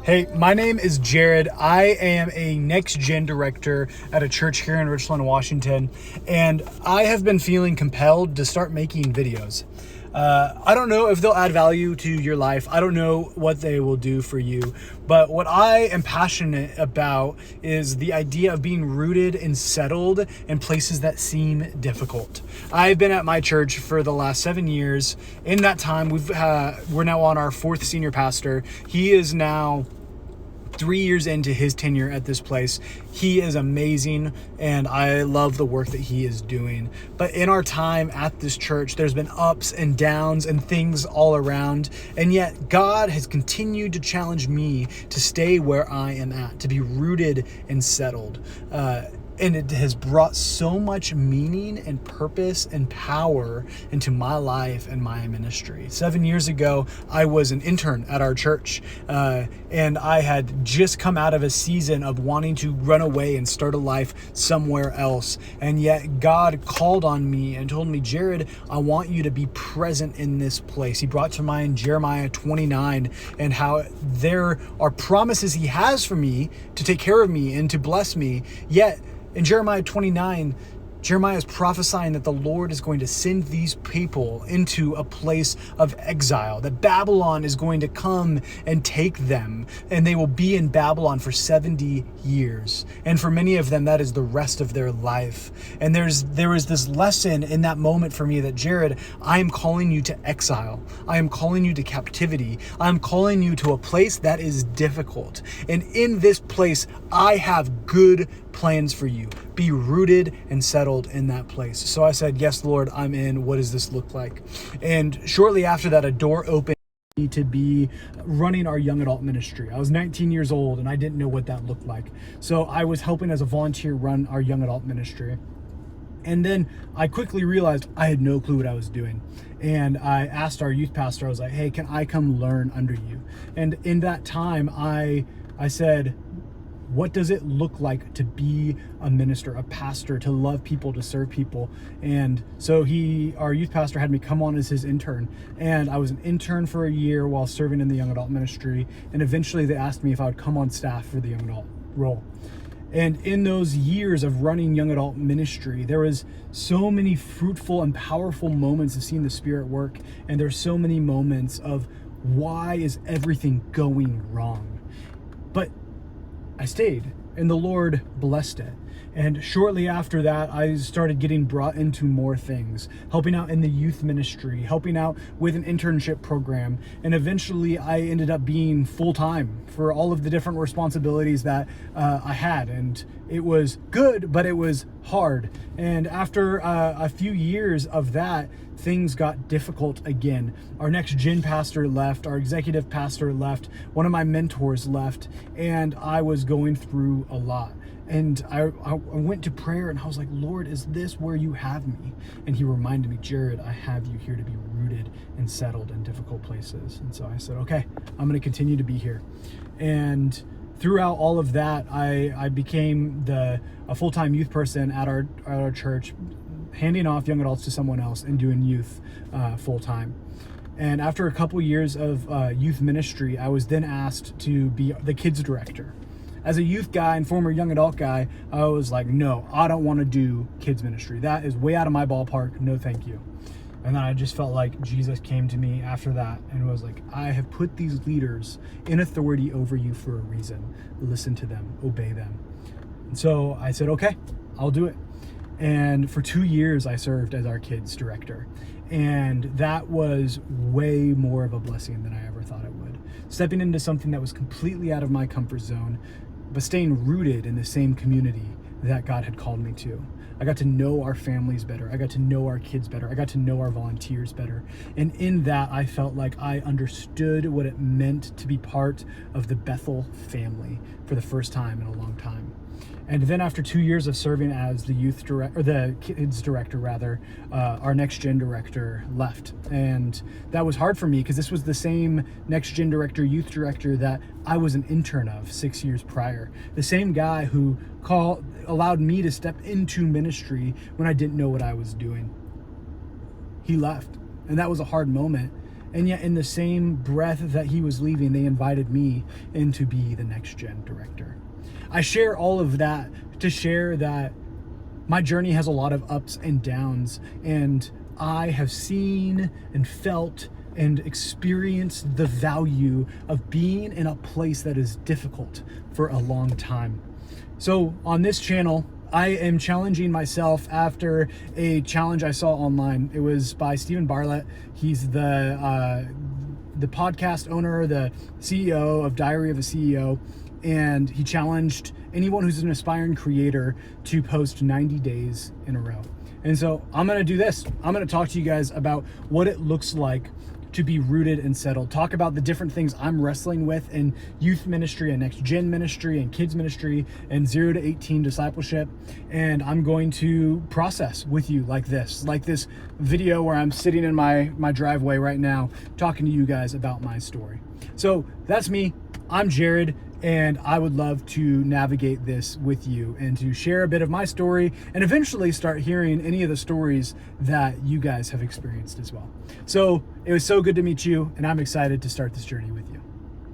Hey, my name is Jared. I am a next gen director at a church here in Richland, Washington, and I have been feeling compelled to start making videos. I don't know if they'll add value to your life. I don't know what they will do for you, but what I am passionate about is the idea of being rooted and settled in places that seem difficult. I've been at my church for the last 7 years. In that time, we're now on our fourth senior pastor. He is now 3 years into his tenure at this place. He is amazing, and I love the work that he is doing. But in our time at this church, there's been ups and downs and things all around, and yet God has continued to challenge me to stay where I am at, to be rooted and settled. And it has brought so much meaning and purpose and power into my life and my ministry. 7 years ago, I was an intern at our church, and I had just come out of a season of wanting to run away and start a life somewhere else. And yet God called on me and told me, Jared, I want you to be present in this place. He brought to mind Jeremiah 29 and how there are promises he has for me to take care of me and to bless me. Yet in Jeremiah 29, Jeremiah is prophesying that the Lord is going to send these people into a place of exile, that Babylon is going to come and take them, and they will be in Babylon for 70 years. And for many of them, that is the rest of their life. And there is this lesson in that moment for me that, Jared, I am calling you to exile. I am calling you to captivity. I'm calling you to a place that is difficult. And in this place, I have good plans for you. Be rooted and settled in that place. So I said, yes, Lord, I'm in. What does this look like? And shortly after that, a door opened to be running our young adult ministry. I was 19 years old and I didn't know what that looked like. So I was helping as a volunteer run our young adult ministry. And then I quickly realized I had no clue what I was doing. And I asked our youth pastor, I was like, hey, can I come learn under you? And in that time, I said, what does it look like to be a minister, a pastor, to love people, to serve people? And so our youth pastor had me come on as his intern. And I was an intern for a year while serving in the young adult ministry. And eventually they asked me if I would come on staff for the young adult role. And in those years of running young adult ministry, there was so many fruitful and powerful moments of seeing the Spirit work. And there's so many moments of why is everything going wrong? But I stayed, and the Lord blessed it. And shortly after that, I started getting brought into more things, helping out in the youth ministry, helping out with an internship program. And eventually I ended up being full-time for all of the different responsibilities that I had. And it was good, but it was hard. And after a few years of that, things got difficult again. Our next gen pastor left, our executive pastor left, one of my mentors left, and I was going through a lot. And I went to prayer and I was like, Lord, is this where you have me? And he reminded me, Jared, I have you here to be rooted and settled in difficult places. And so I said, okay, I'm going to continue to be here. And throughout all of that, I became a full-time youth person at our church, handing off young adults to someone else and doing youth full-time. And after a couple years of youth ministry, I was then asked to be the kids director. As a youth guy and former young adult guy, I was like, no, I don't want to do kids ministry. That is way out of my ballpark. No, thank you. And then I just felt like Jesus came to me after that and was like, I have put these leaders in authority over you for a reason. Listen to them, obey them. And so I said, okay, I'll do it. And for 2 years, I served as our kids director. And that was way more of a blessing than I ever thought it would. Stepping into something that was completely out of my comfort zone, but staying rooted in the same community that God had called me to. I got to know our families better. I got to know our kids better. I got to know our volunteers better. And in that, I felt like I understood what it meant to be part of the Bethel family for the first time in a long time. And then after 2 years of serving as the kids director, our next gen director left. And that was hard for me because this was the same next gen director, youth director that I was an intern of 6 years prior. The same guy who allowed me to step into ministry when I didn't know what I was doing. He left. And that was a hard moment. And yet in the same breath that he was leaving, they invited me in to be the next gen director. I share all of that to share that my journey has a lot of ups and downs, and I have seen and felt and experienced the value of being in a place that is difficult for a long time. So on this channel, I am challenging myself after a challenge I saw online. It was by Stephen Bartlett. He's the podcast owner, the CEO of Diary of a CEO, and he challenged anyone who's an aspiring creator to post 90 days in a row. And so I'm going to do this. I'm going to talk to you guys about what it looks like to be rooted and settled. Talk about the different things I'm wrestling with in youth ministry and next gen ministry and kids ministry and 0 to 18 discipleship. And I'm going to process with you like this video where I'm sitting in my driveway right now talking to you guys about my story. So that's me. I'm Jared, and I would love to navigate this with you and to share a bit of my story and eventually start hearing any of the stories that you guys have experienced as well. So it was so good to meet you, and I'm excited to start this journey with you.